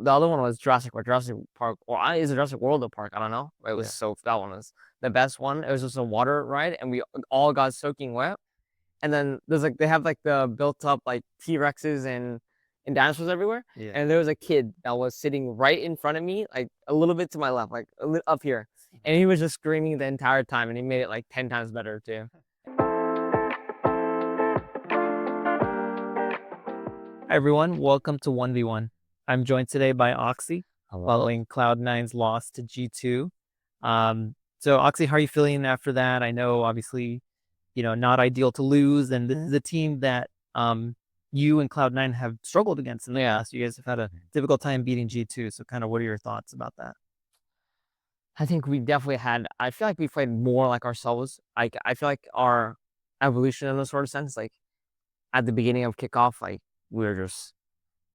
The other one was Jurassic Park, or is it Jurassic World or Park? I don't know. It was Yeah. so that one was the best one. It was just a water ride, and we all got soaking wet. And then there's like they have like the built up like T-Rexes and dinosaurs everywhere. Yeah. And there was a kid that was sitting right in front of me, like a little bit to my left, like up here, and he was just screaming the entire time, and he made it like 10 times better too. Hi everyone, welcome to 1v1. I'm joined today by OXY, Hello. following Cloud9's loss to G2. So OXY, how are you feeling after that? I know obviously, not ideal to lose, and this is a team that you and Cloud9 have struggled against in the past. You guys have had a difficult time beating G2. So kind of what are your thoughts about that? I think we definitely had. I feel like we played more like ourselves. I feel like our evolution in a sort of sense, like at the beginning of kickoff, like we were just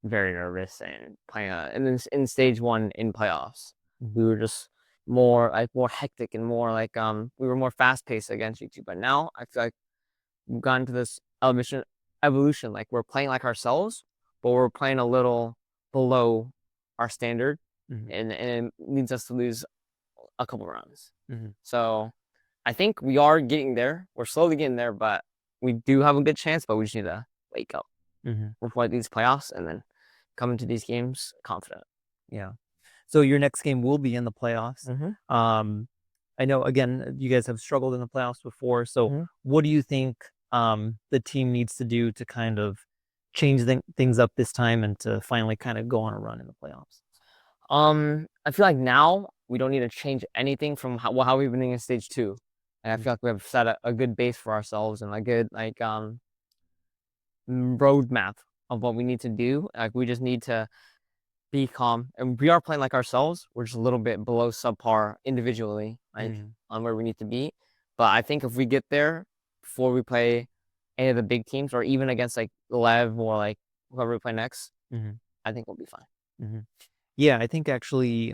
very nervous and playing. And then in stage one in playoffs, we were just more hectic and more like we were more fast paced against G2. But now I feel like we've gotten to this evolution. Like we're playing like ourselves, but we're playing a little below our standard, and it leads us to lose a couple rounds. So I think we are getting there. We're slowly getting there, but we do have a good chance, but we just need to wake up before these playoffs and then come into these games confident. Yeah. So your next game will be in the playoffs. I know, again, you guys have struggled in the playoffs before. So what do you think the team needs to do to kind of change things up this time and to finally kind of go on a run in the playoffs? I feel like now we don't need to change anything from how we've been in stage two. And I feel like we have set a good base for ourselves and a good roadmap of what we need to do. Like we just need to be calm, and we are playing like ourselves. We're just a little bit below subpar individually, like on where we need to be. But I think if we get there before we play any of the big teams, or even against like Lev or like whoever we play next, I think we'll be fine. Yeah, I think actually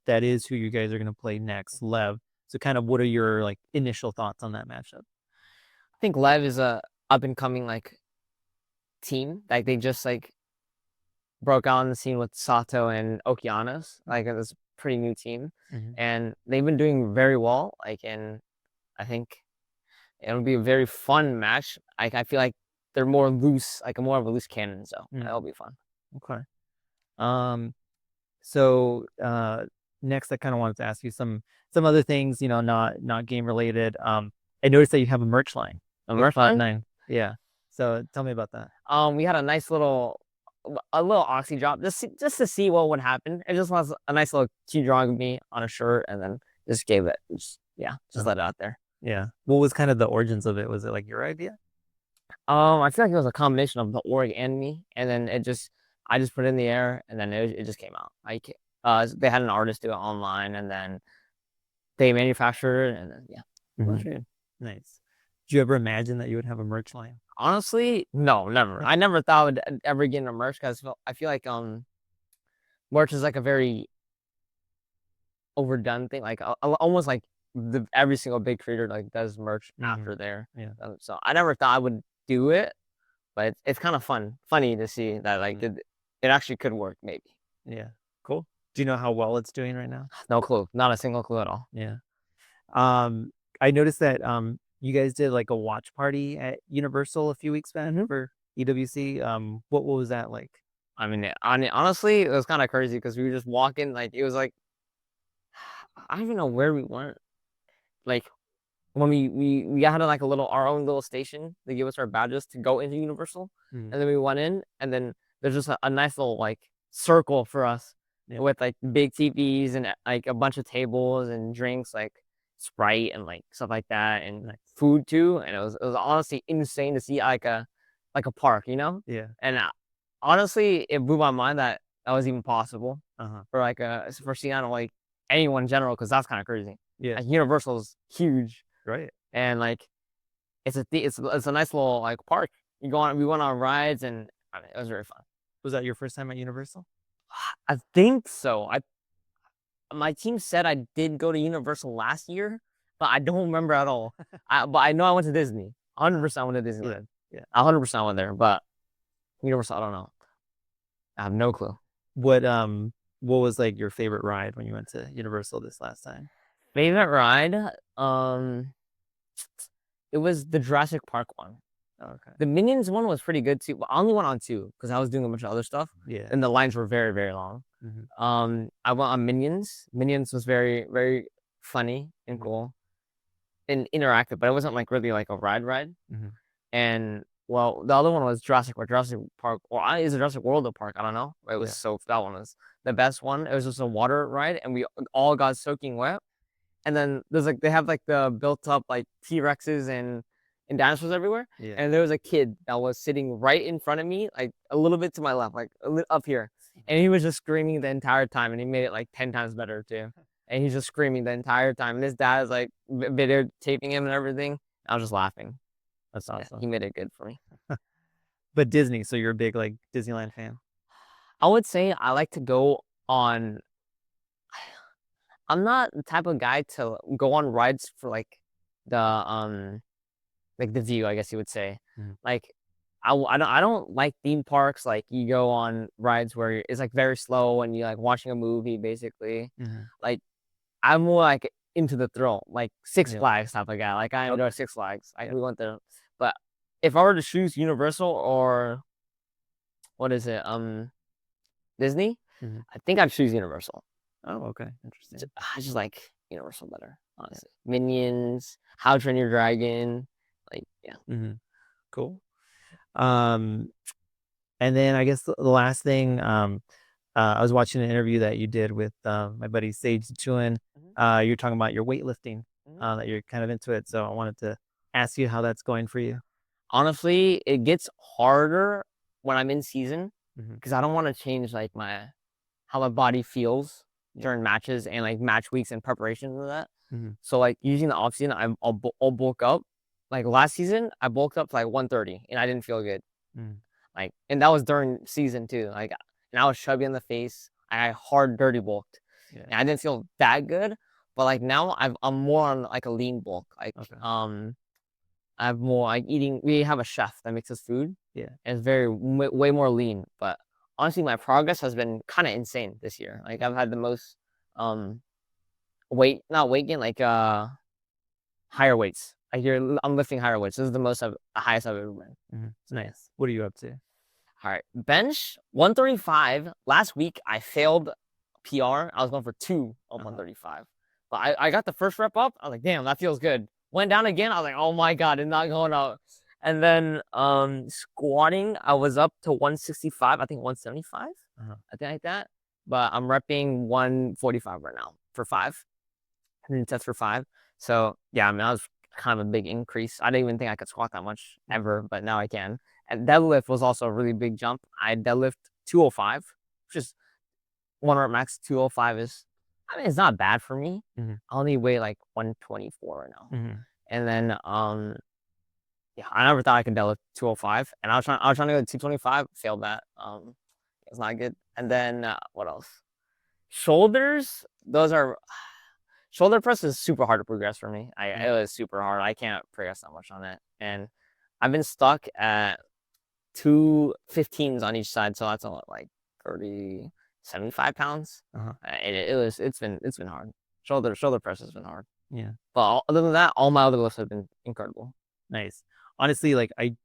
that is who you guys are going to play next, Lev. So kind of what are your like initial thoughts on that matchup? I think Lev is a up and coming like team. Like they just like broke out on the scene with Sato and Okeanos. Like it's a pretty new team, and they've been doing very well. Like, and I think it'll be a very fun match. I feel like they're more loose, like more of a loose cannon, so that'll be fun. Okay. So next I kind of wanted to ask you some other things, not game related. I noticed that you have a merch line. A merch line? Cloud9. Yeah. So tell me about that. We had a little OXY drop just to see what would happen. It just was a nice little cute drawing of me on a shirt, and then just gave it. Just let it out there. Yeah. What was kind of the origins of it? Was it like your idea? I feel like it was a combination of the org and me, and then I just put it in the air, and then it just came out. Like they had an artist do it online, and then they manufactured it, and then Nice. Did you ever imagine that you would have a merch line? Honestly, no, never. I never thought I would ever get into merch because I feel like merch is like a very overdone thing. Like almost like every single big creator like does merch after there. Yeah. So I never thought I would do it, but it's kind of funny to see that like it actually could work maybe. Yeah. Cool. Do you know how well it's doing right now? No clue. Not a single clue at all. Yeah. I noticed that you guys did like a watch party at Universal a few weeks back for EWC. What was that like? I mean, honestly, it was kind of crazy because we were just walking. Like it was like I don't even know where we went. Like when we had like our own little station to give us our badges to go into Universal, and then we went in, and then there's just a nice little like circle for us with like big TVs and like a bunch of tables and drinks like Sprite and like stuff like that, and like food too. And it was honestly insane to see like a park, Yeah. And honestly, it blew my mind that was even possible for for Seattle, like anyone in general, because that's kind of crazy. Yeah. Like, Universal's huge, Right. and like it's a nice little like park. We went on rides, and I mean, it was very fun. Was that your first time at Universal? I think so. My team said I did go to Universal last year, but I don't remember at all. But I know I went to Disney. 100% went to Disneyland. Yeah. 100% went there, but Universal, I don't know. I have no clue. What was like your favorite ride when you went to Universal this last time? Favorite ride? Um, it was the Jurassic Park one. Okay. The Minions one was pretty good too. But I only went on two because I was doing a bunch of other stuff, Yeah. and the lines were very, very long. Hmm. I went on Minions. Minions was very, very funny and Hmm. cool and interactive, but it wasn't like really like a ride. Hmm. And well, the other one was Jurassic Park, or is it Jurassic World or Park? I don't know. It was Yeah. so that one was the best one. It was just a water ride, and we all got soaking wet. And then there's like they have like the built up like T-Rexes and dinosaurs everywhere. Yeah. And there was a kid that was sitting right in front of me, like a little bit to my left, like up here, and he was just screaming the entire time, and he made it like 10 times better too. And he's just screaming the entire time, and his dad is like videotaping him and everything. I was just laughing. That's Yeah, awesome. he made it good for me. But Disney, so you're a big like Disneyland fan? I would say I like to go on. I'm not the type of guy to go on rides for like the view, I guess you would say. Mhm. Like I don't like theme parks. Like you go on rides where it's like very slow and you like watching a movie basically. Mhm. Like I'm more like into the thrill, like Six Yeah. Flags type of guy. Like I enjoy Okay. Six Flags. Yeah. We went there, but if I were to choose Universal or what is it, Disney, Mhm. I think I'd choose Universal. Oh, okay. Interesting. I just like Universal better, Yeah. honestly. Minions, How to Train Your Dragon, like yeah. Mhm. Cool. Um, and then I guess the last thing, I was watching an interview that you did with my buddy Sage Chuan. Mhm, You're talking about your weightlifting, mhm. that you're kind of into it. So I wanted to ask you how that's going for you. Honestly, it gets harder when I'm in season Hmm. because I don't want to change like my how my body feels Yeah. during matches and like match weeks and preparations of that. Hmm. So like using the off season, I'll bulk up. Like last season, I bulked up to like 130 and I didn't feel good. Hmm. Like, and that was during season too. Like, and I was chubby in the face. I hard dirty bulked, Yeah. and I didn't feel that good. But like now, I'm more on like a lean bulk. Like, Okay. I have more like eating. We have a chef that makes us food, Yeah. and it's way more lean. But honestly, my progress has been kind of insane this year. Like, I've had the most um not weight gain, like higher weights. Like I'm lifting higher weights. This is the highest I've ever been. So yeah. Nice. What are you up to? All right. Bench 135. Last week I failed PR. I was going for two on Uh-huh. 135. But I got the first rep up. I was like, damn, that feels good. Went down again. I was like, oh my God, it's not going out. And then squatting, I was up to 165, I think 175. Uh-huh. I think like that. But I'm repping 145 right now for five. And then test for five. So yeah, I mean that was kind of a big increase. I didn't even think I could squat that much ever, but now I can. And deadlift was also a really big jump. I deadlift 205, which is one rep max. 205 is, I mean, it's not bad for me. Hmm. I only weigh like 124 right now. Hmm. And then yeah, I never thought I could deadlift 205. And I was trying to go to 225, failed that. It's not good. And then what else? Shoulders, those are shoulder press is super hard to progress for me. It was super hard. I can't progress that much on it. And I've been stuck at 215s on each side, so that's a lot, like 30, 75 pounds. Uh-huh. It's been hard. Shoulder press has been hard. Yeah. But other than that, all my other lifts have been incredible. Nice. Honestly, like I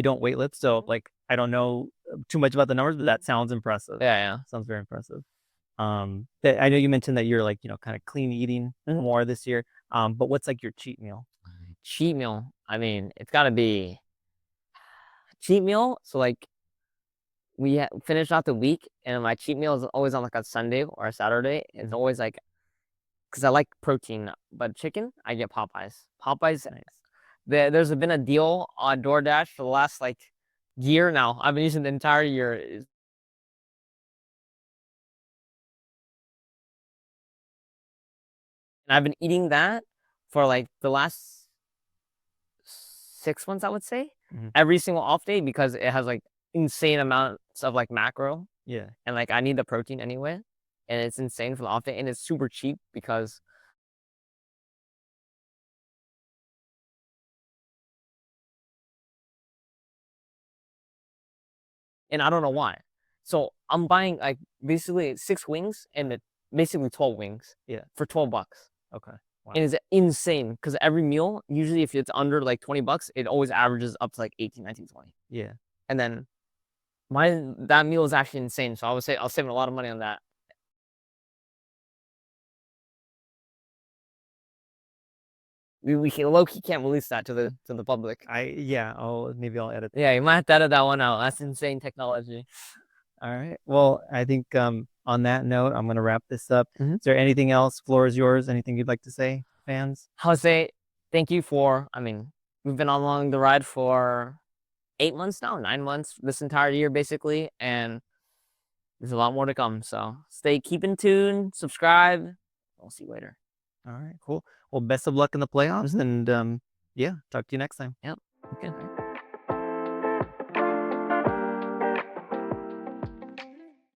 don't weightlift, so Mhm. like I don't know too much about the numbers, but that sounds impressive. Yeah, yeah. Sounds very impressive. I know you mentioned that you're like, kind of clean eating Mhm. more this year. But what's like your cheat meal? Cheat meal. I mean, it's got to be cheat meal. So like finish out the week, and my cheat meal is always on like a Sunday or a Saturday. It's Mhm. always like because I like protein, but chicken, I get Popeyes. Popeyes, Nice. there's been a deal on DoorDash for the last like year now. I've been using the entire year. And I've been eating that for like the last 6 months, I would say, Mhm. every single off day because it has like insane amounts of like macro Yeah. and like I need the protein anyway. And it's insane for the off day and it's super cheap because and I don't know why. So I'm buying like basically 6 wings and basically 12 wings. Yeah. For $12. Okay. Wow. And it's insane because every meal, usually if it's under like $20, it always averages up to like 18, 19, 20. Yeah. And then that meal is actually insane. So I would say I was saving a lot of money on that. We low-key can't release that to the public. Maybe I'll edit. Yeah, you might have to edit that one out. That's insane technology. All right. Well, I think on that note, I'm gonna wrap this up. Mhm. Is there anything else? Floor is yours. Anything you'd like to say, fans? I would say thank you for, we've been along the ride for 8 months now, 9 months, this entire year basically, and there's a lot more to come. So keep in tune, subscribe. We'll see you later. All right, cool. Well, best of luck in the playoffs, and yeah, talk to you next time. Yep. Okay.